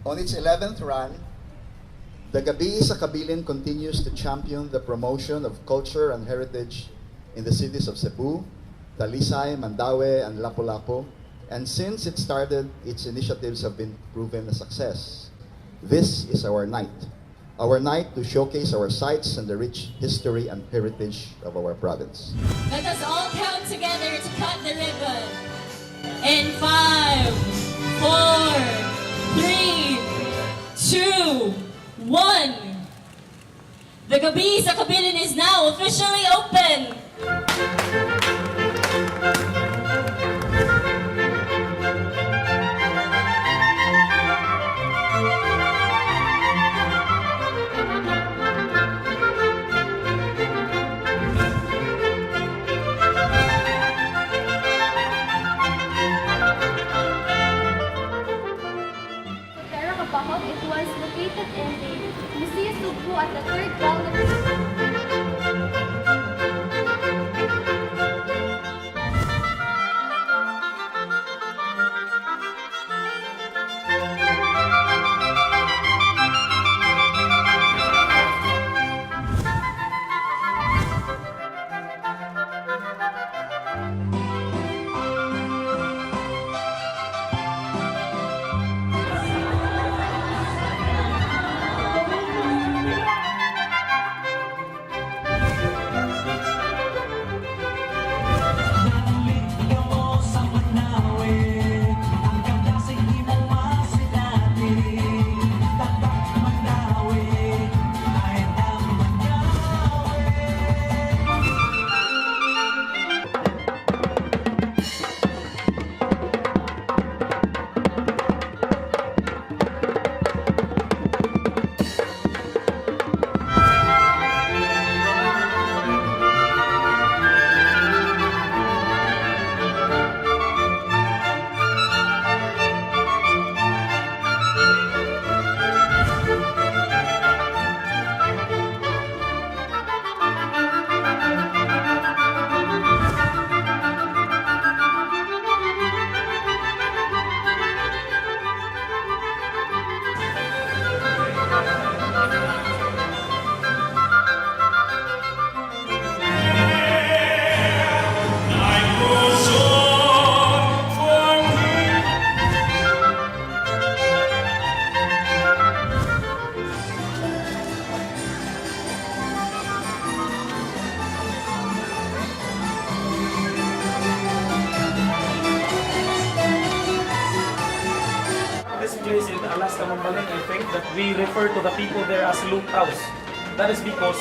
On its 11th run, the Gabi sa Kabilin continues to champion the promotion of culture and heritage in the cities of Cebu, Talisay, Mandaue, and Lapu-Lapu, and since it started, its initiatives have been proven a success. This is our night to showcase our sites and the rich history and heritage of our province. Let us all come together to cut the ribbon. In 5, 4, 3, 2, 1. The Gabi sa Kabilin is now officially open. It was located in the Museo Subu at the third ground. This place in Alaska Mambaleng, I think that we refer to the people there as Lungtaos. That is because